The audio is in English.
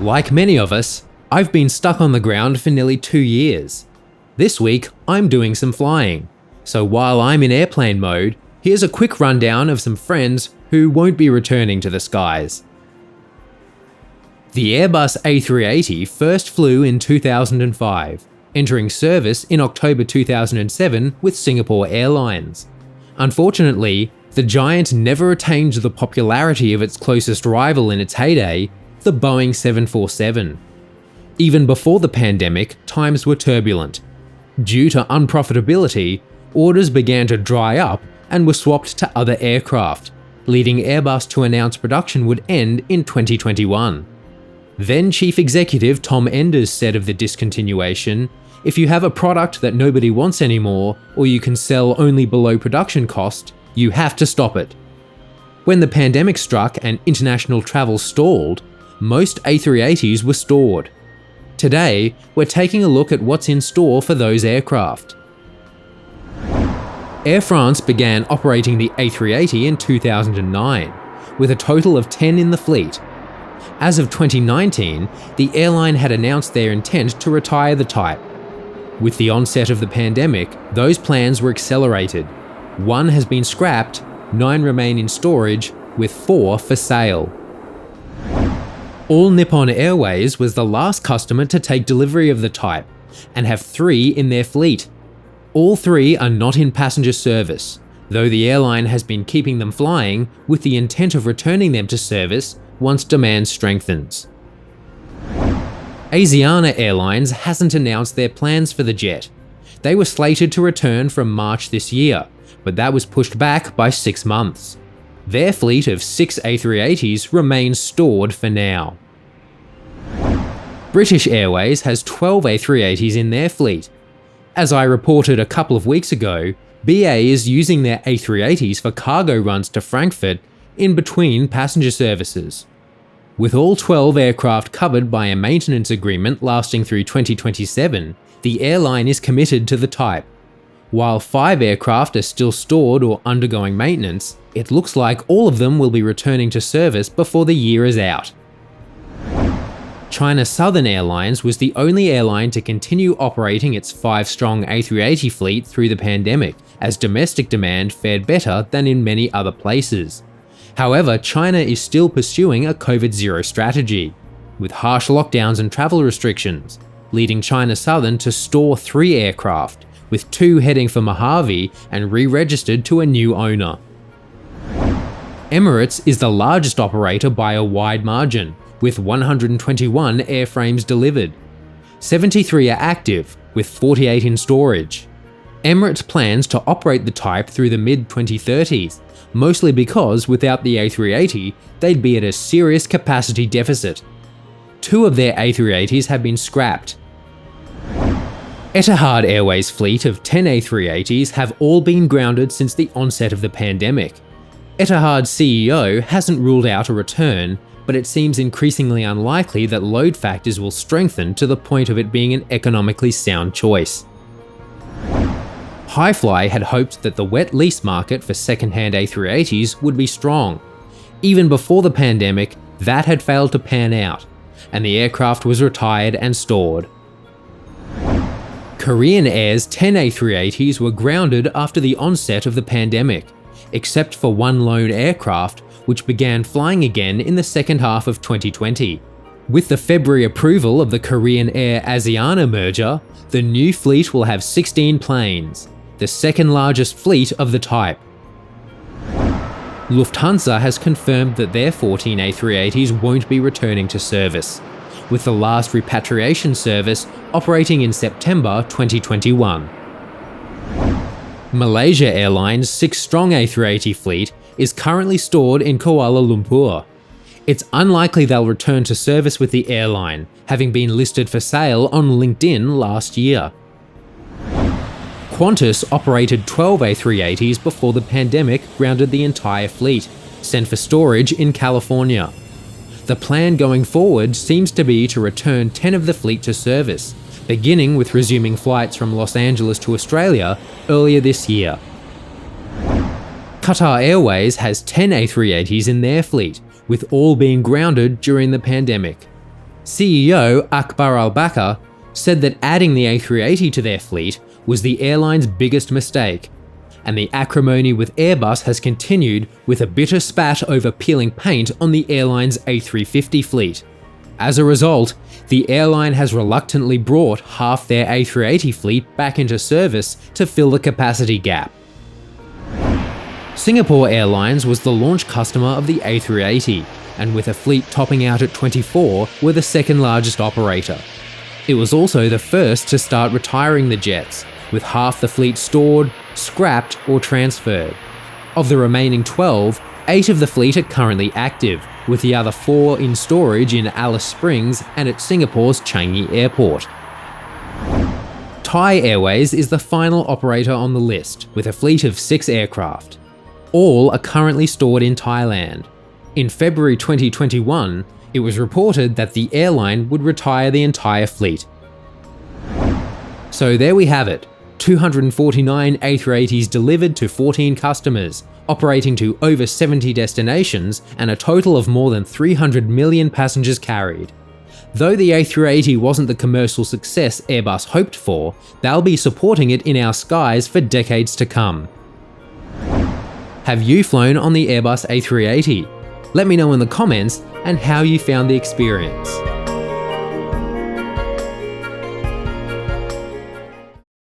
Like many of us, I've been stuck on the ground for nearly 2 years. This week, I'm doing some flying. So while I'm in airplane mode, here's a quick rundown of some friends who won't be returning to the skies. The Airbus A380 first flew in 2005, entering service in October 2007 with Singapore Airlines. Unfortunately, the giant never attained the popularity of its closest rival in its heyday, the Boeing 747. Even before the pandemic, times were turbulent. Due to unprofitability, orders began to dry up and were swapped to other aircraft, leading Airbus to announce production would end in 2021. Then Chief Executive Tom Enders said of the discontinuation, "If you have a product that nobody wants anymore, or you can sell only below production cost, you have to stop it." When the pandemic struck and international travel stalled, most A380s were stored. Today, we're taking a look at what's in store for those aircraft. Air France began operating the A380 in 2009, with a total of 10 in the fleet. As of 2019, the airline had announced their intent to retire the type. With the onset of the pandemic, those plans were accelerated. 1 has been scrapped, 9 remain in storage, with 4 for sale. All Nippon Airways was the last customer to take delivery of the type, and have 3 in their fleet. All 3 are not in passenger service, though the airline has been keeping them flying with the intent of returning them to service once demand strengthens. Asiana Airlines hasn't announced their plans for the jet. They were slated to return from March this year, but that was pushed back by 6 months. Their fleet of 6 A380s remains stored for now. British Airways has 12 A380s in their fleet. As I reported a couple of weeks ago, BA is using their A380s for cargo runs to Frankfurt in between passenger services. With all 12 aircraft covered by a maintenance agreement lasting through 2027, the airline is committed to the type. While 5 aircraft are still stored or undergoing maintenance, it looks like all of them will be returning to service before the year is out. China Southern Airlines was the only airline to continue operating its 5-strong A380 fleet through the pandemic, as domestic demand fared better than in many other places. However, China is still pursuing a COVID-0 strategy, with harsh lockdowns and travel restrictions, leading China Southern to store 3 aircraft, with 2 heading for Mojave and re-registered to a new owner. Emirates is the largest operator by a wide margin, with 121 airframes delivered. 73 are active, with 48 in storage. Emirates plans to operate the type through the mid-2030s, mostly because without the A380, they'd be at a serious capacity deficit. 2 of their A380s have been scrapped. Etihad Airways' fleet of 10 A380s have all been grounded since the onset of the pandemic. Etihad's CEO hasn't ruled out a return, but it seems increasingly unlikely that load factors will strengthen to the point of it being an economically sound choice. Highfly had hoped that the wet lease market for second-hand A380s would be strong. Even before the pandemic, that had failed to pan out, and the aircraft was retired and stored. Korean Air's 10 A380s were grounded after the onset of the pandemic, except for 1 lone aircraft, which began flying again in the second half of 2020. With the February approval of the Korean Air Asiana merger, the new fleet will have 16 planes, the second largest fleet of the type. Lufthansa has confirmed that their 14 A380s won't be returning to service, with the last repatriation service operating in September 2021. Malaysia Airlines' 6-strong A380 fleet is currently stored in Kuala Lumpur. It's unlikely they'll return to service with the airline, having been listed for sale on LinkedIn last year. Qantas operated 12 A380s before the pandemic grounded the entire fleet, sent for storage in California. The plan going forward seems to be to return 10 of the fleet to service, beginning with resuming flights from Los Angeles to Australia earlier this year. Qatar Airways has 10 A380s in their fleet, with all being grounded during the pandemic. CEO Akbar Al-Bakr said that adding the A380 to their fleet was the airline's biggest mistake, and the acrimony with Airbus has continued with a bitter spat over peeling paint on the airline's A350 fleet. As a result, the airline has reluctantly brought half their A380 fleet back into service to fill the capacity gap. Singapore Airlines was the launch customer of the A380, and with a fleet topping out at 24, were the second largest operator. It was also the first to start retiring the jets, with half the fleet stored, scrapped, or transferred. Of the remaining 12, 8 of the fleet are currently active, with the other 4 in storage in Alice Springs and at Singapore's Changi Airport. Thai Airways is the final operator on the list, with a fleet of 6 aircraft. All are currently stored in Thailand. In February 2021, it was reported that the airline would retire the entire fleet. So there we have it, 249 A380s delivered to 14 customers, operating to over 70 destinations and a total of more than 300 million passengers carried. Though the A380 wasn't the commercial success Airbus hoped for, they'll be supporting it in our skies for decades to come. Have you flown on the Airbus A380? Let me know in the comments and how you found the experience.